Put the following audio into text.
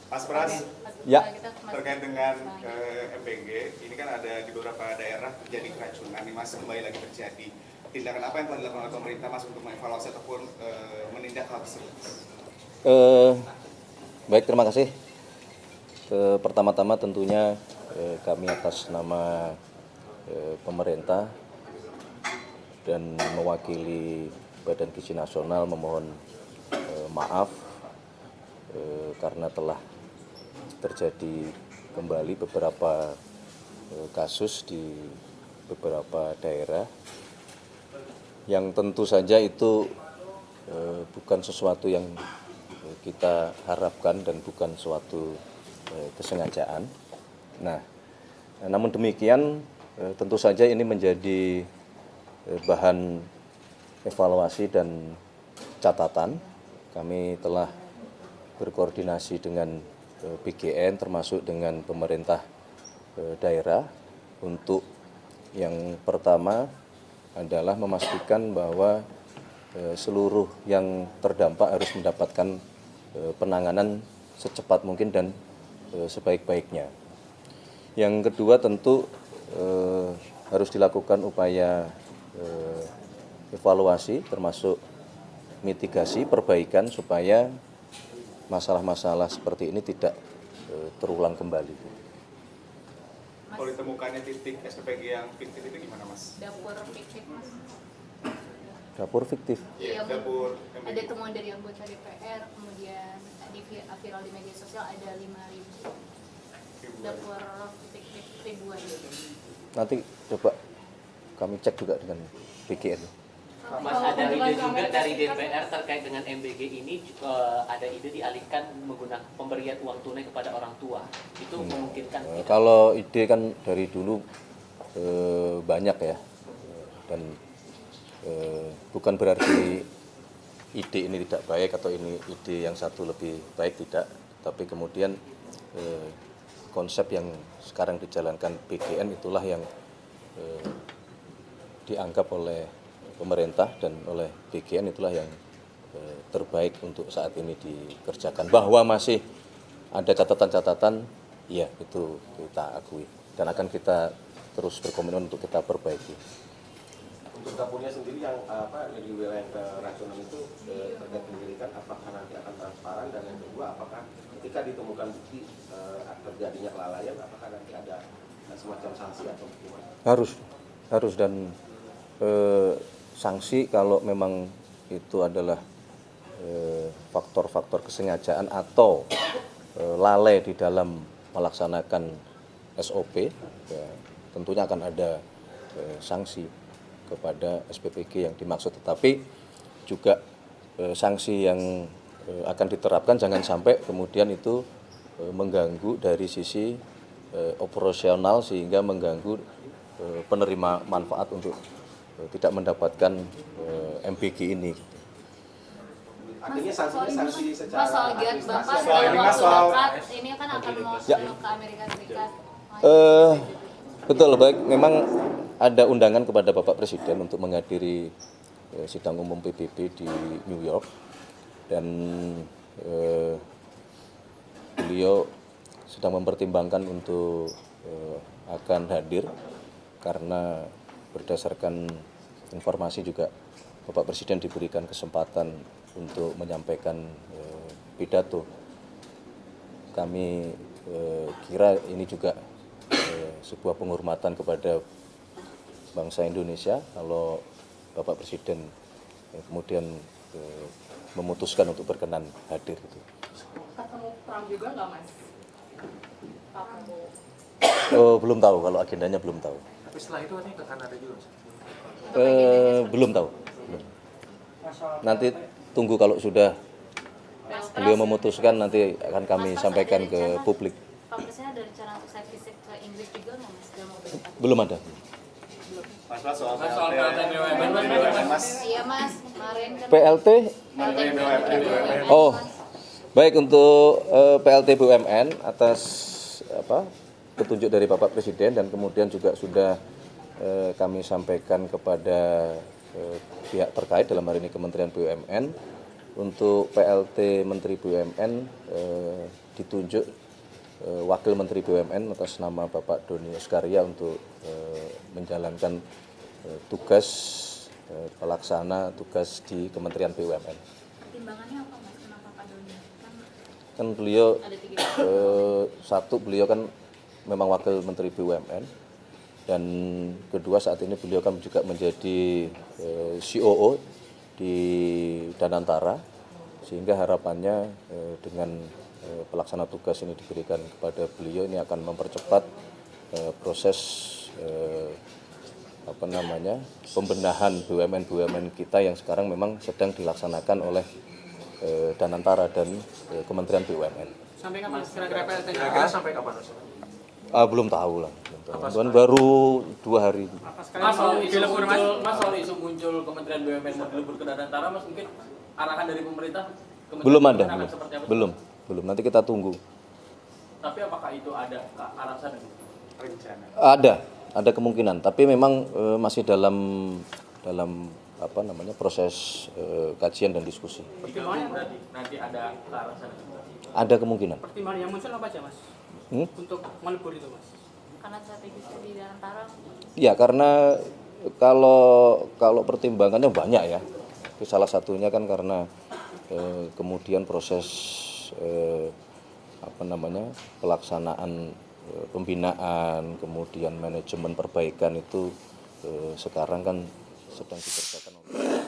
Mas Pras, Ya. terkait dengan MBG, ini kan ada di beberapa daerah terjadi keracunan nih Mas, kembali lagi terjadi. Tindakan apa yang telah dilakukan oleh pemerintah Mas untuk mengevaluasi ataupun menindak hal tersebut? Baik, terima kasih. Pertama-tama tentunya kami atas nama pemerintah dan mewakili Badan Gizi Nasional memohon maaf karena telah terjadi kembali beberapa kasus di beberapa daerah yang tentu saja itu bukan sesuatu yang kita harapkan dan bukan suatu kesengajaan. Nah, namun demikian tentu saja ini menjadi bahan evaluasi dan catatan. Kami telah berkoordinasi dengan BGN termasuk dengan pemerintah daerah untuk yang pertama adalah memastikan bahwa seluruh yang terdampak harus mendapatkan penanganan secepat mungkin dan sebaik-baiknya. Yang kedua tentu harus dilakukan upaya evaluasi termasuk mitigasi, perbaikan supaya masalah-masalah seperti ini tidak terulang kembali. Kalau ditemukannya titik SPPG yang fiktif itu gimana Mas? Dapur fiktif Mas. Dapur fiktif? Iya, dapur MBG. Ada temuan dari anggota DPR, kemudian di viral di media sosial ada 5.000 dapur fiktif ribuan. Nanti coba kami cek juga dengan BGN. Mas, ada ide juga dari DPR terkait dengan MBG ini, ada ide dialihkan menggunakan pemberian uang tunai kepada orang tua. Itu memungkinkan tidak? Kalau ide kan dari dulu banyak ya, dan bukan berarti ide ini tidak baik atau ini ide yang satu lebih baik, tidak. Tapi kemudian konsep yang sekarang dijalankan BGN itulah yang dianggap oleh pemerintah dan oleh BGN itulah yang terbaik untuk saat ini dikerjakan. Bahwa masih ada catatan-catatan, ya itu kita akui dan akan kita terus berkomitmen untuk kita perbaiki. Untuk dapurnya sendiri yang di wilayah keracunan itu terkait penyelidikan, apakah nanti akan transparan, dan yang kedua apakah ketika ditemukan bukti terjadinya kelalaian, apakah nanti ada semacam sanksi atau bagaimana? Harus dan sanksi kalau memang itu adalah faktor-faktor kesengajaan atau lalai di dalam melaksanakan SOP, ya, tentunya akan ada sanksi kepada SPPG yang dimaksud, tetapi juga sanksi yang akan diterapkan jangan sampai kemudian itu mengganggu dari sisi operasional sehingga mengganggu penerima manfaat untuk tidak mendapatkan MBG ini. Artinya sanksi secara soal giat Bapak Soal ini, Mas, dalam waktu soal- dekat ini kan akan mau Ya. ke Amerika Serikat. Betul, baik. Memang ada undangan kepada Bapak Presiden untuk menghadiri sidang umum PBB di New York, dan beliau sedang mempertimbangkan untuk akan hadir karena berdasarkan informasi juga Bapak Presiden diberikan kesempatan untuk menyampaikan pidato. Kami kira ini juga sebuah penghormatan kepada bangsa Indonesia kalau Bapak Presiden kemudian memutuskan untuk berkenan hadir. Ketemu Trump juga nggak Mas? Pak Prabowo. Oh, belum tahu, kalau agendanya belum tahu. Tapi setelah itu nanti akan ada juga. Belum tahu. Belum. Nanti tunggu kalau sudah beliau memutuskan, nanti akan kami sampaikan ke publik. Pak Presiden ada rencana untuk site visit ke Inggris juga nggak Mas dalam waktu dekat? Belum ada. Mas Pras, soal Soal PLT BUMN Mas. Iya Mas, kemarin kan PLT? Menteri BUMN. Oh, baik, untuk PLT BUMN atas petunjuk dari Bapak Presiden dan kemudian juga sudah kami sampaikan kepada pihak terkait dalam hari ini Kementerian BUMN untuk PLT Menteri BUMN ditunjuk Wakil Menteri BUMN atas nama Bapak Doni Oskaria untuk menjalankan tugas pelaksana tugas di Kementerian BUMN. Pertimbangannya apa Mas? Kenapa Pak Doni? Kan beliau Ada 3. satu, beliau kan memang Wakil Menteri BUMN, dan kedua saat ini beliau kan juga menjadi COO di Danantara, sehingga harapannya dengan pelaksana tugas ini diberikan kepada beliau ini akan mempercepat proses pembenahan BUMN kita yang sekarang memang sedang dilaksanakan oleh Danantara dan Kementerian BUMN. Sampai kapan kira-kira PLT? Kira-kira sampai kapan Mas? Belum tahu lah. Tuan baru 2 hari. Mas soal isu Mas, muncul, Mas soal isu muncul Kementerian BUMN mau dilebur ke Danantara, Mas mungkin arahan dari pemerintah Belum ada, akan seperti apa? belum. Nanti kita tunggu. Tapi apakah itu ada ke arah sana? Rencana. Ada kemungkinan, tapi memang masih dalam proses kajian dan diskusi. Digabung berarti nanti ada ke arah sana. Ada kemungkinan. pertimbangan yang muncul apa aja Mas? Untuk melebur itu Mas? Karena strategisnya di antara Ya, karena kalau pertimbangannya banyak ya. Salah satunya kan karena kemudian proses pelaksanaan pembinaan, kemudian manajemen perbaikan itu sekarang kan sedang dikerjakan oleh